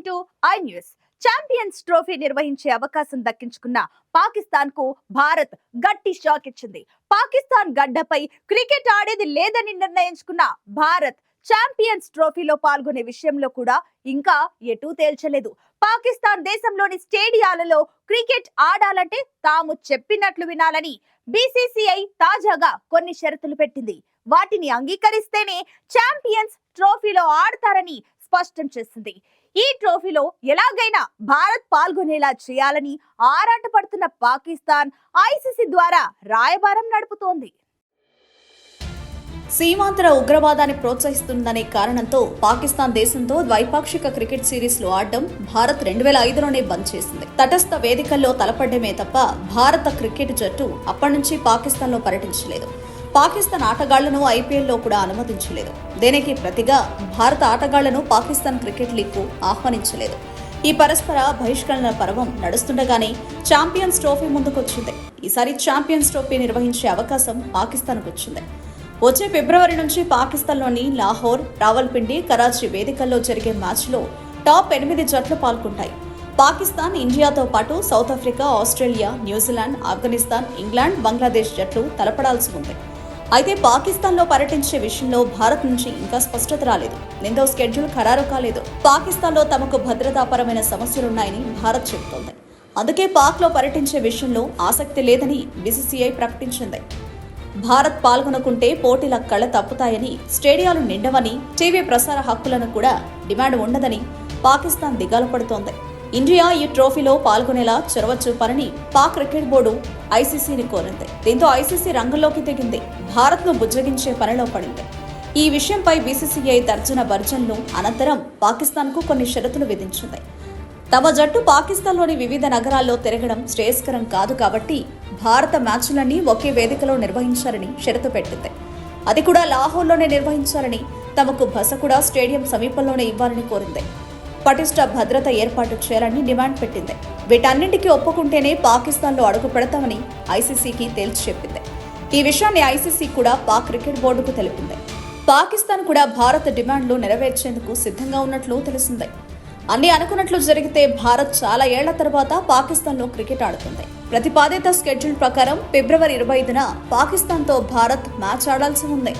Watching to I news. Champions trophy నిర్వహించే అవకాశం దక్కించుకున్న పాకిస్తాన్ కు భారత్ గట్టి షాక్ ఇచ్చింది. పాకిస్తాన్ గడ్డపై క్రికెట్ ఆడేది లేదని నిర్ణయించుకున్న భారత్ ఛాంపియన్స్ ట్రోఫీలో పాల్గొనే విషయంలో కూడా ఇంకా ఎటూ తేల్చలేదు. పాకిస్తాన్ దేశంలోని స్టేడియాలలో క్రికెట్ ఆడాలంటే తాము చెప్పినట్లు వినాలని బీసీసీఐ తాజాగా కొన్ని షరతులు పెట్టింది. వాటిని అంగీకరిస్తేనే ఛాంపియన్స్ ట్రోఫీలో ఆడతారని స్పష్టం చేసింది. ఈ ట్రోఫీలో ఎలాగైనా భారత్ పాల్గొనేలా చేయాలని ఆరాటపడుతున్న పాకిస్తాన్ ఐసీసీ ద్వారా రాయబారం నడుపుతోంది. సీమాంతర ఉగ్రవాదాన్ని ప్రోత్సహిస్తుందనే కారణంతో పాకిస్తాన్ దేశంతో ద్వైపాక్షిక క్రికెట్ సిరీస్లు ఆడడం భారత్ 2005లోనే బంద్ చేసింది. తటస్థ వేదికల్లో తలపడ్డమే తప్ప భారత క్రికెట్ జట్టు అప్పటి నుంచి పాకిస్తాన్లో పర్యటించలేదు. పాకిస్తాన్ ఆటగాళ్లను ఐపీఎల్లో కూడా అనుమతించలేదు. దీనికి ప్రతిగా భారత ఆటగాళ్లను పాకిస్తాన్ క్రికెట్ లీగ్కు ఆహ్వానించలేదు. ఈ పరస్పర బహిష్కరణ పర్వం నడుస్తుండగానే ఛాంపియన్స్ ట్రోఫీ ముందుకొచ్చింది. ఈసారి ఛాంపియన్స్ ట్రోఫీ నిర్వహించే అవకాశం పాకిస్తాన్కు వచ్చింది. వచ్చే ఫిబ్రవరి నుంచి పాకిస్తాన్లోని లాహోర్, రావల్పిండి, కరాచీ వేదికల్లో జరిగే మ్యాచ్లో టాప్ 8 జట్లు పాల్గొంటాయి. పాకిస్తాన్, ఇండియాతో పాటు south Africa, Australia, New Zealand, Afghanistan, England, Bangladesh జట్లు తలపడాల్సి ఉంది. అయితే పాకిస్తాన్లో పర్యటించే విషయంలో భారత్ నుంచి ఇంకా స్పష్టత రాలేదు. నిందో స్కెడ్యూల్ ఖరారు కాలేదు. పాకిస్తాన్లో తమకు భద్రతాపరమైన సమస్యలున్నాయని భారత్ చెబుతోంది. అందుకే పాక్లో పర్యటించే విషయంలో ఆసక్తి లేదని బీసీసీఐ ప్రకటించింది. భారత్ పాల్గొనకుంటే పోటీల కళ తప్పుతాయని, స్టేడియాలు నిండవని, టీవీ ప్రసార హక్కులను కూడా డిమాండ్ ఉండదని పాకిస్తాన్ దిగాలు పడుతోంది. ఇండియా ఈ ట్రోఫీలో పాల్గొనేలా చొరవ చూపాలని పాక్ క్రికెట్ బోర్డు ఐసీసీని కోరింది. దీంతో ఐసీసీ రంగంలోకి దిగింది. భారత్ను బుజ్జగించే పనిలో పడింది. ఈ విషయంపై బీసీసీఐ తర్జన భర్జనలు అనంతరం పాకిస్తాన్కు కొన్ని షరతులు విధించింది. తమ జట్టు పాకిస్తాన్లోని వివిధ నగరాల్లో తిరగడం శ్రేయస్కరం కాదు కాబట్టి భారత మ్యాచ్లన్నీ ఒకే వేదికలో నిర్వహించాలని షరతు పెట్టింది. అది కూడా లాహోర్లోనే నిర్వహించాలని, తమకు బస కూడా స్టేడియం సమీపంలోనే ఇవ్వాలని కోరింది. పటిష్ట భద్రత ఏర్పాటు చేయాలని డిమాండ్ పెట్టింది. వీటన్నింటికీ ఒప్పుకుంటేనే పాకిస్తాన్లో అడుగు పెడతామని ఐసీసీకి తేల్చి చెప్పింది. ఈ విషయాన్ని ఐసీసీ కూడా పాక్ క్రికెట్ బోర్డుకు తెలిపింది. పాకిస్తాన్ కూడా భారత్ డిమాండ్లు నెరవేర్చేందుకు సిద్ధంగా ఉన్నట్లు తెలిసింది. అన్ని అనుకున్నట్లు జరిగితే భారత్ చాలా ఏళ్ల తర్వాత పాకిస్తాన్లో క్రికెట్ ఆడుతుంది. ప్రతిపాదిత స్కెడ్యూల్ ప్రకారం ఫిబ్రవరి 25న పాకిస్తాన్తో భారత్ మ్యాచ్ ఆడాల్సి ఉంది.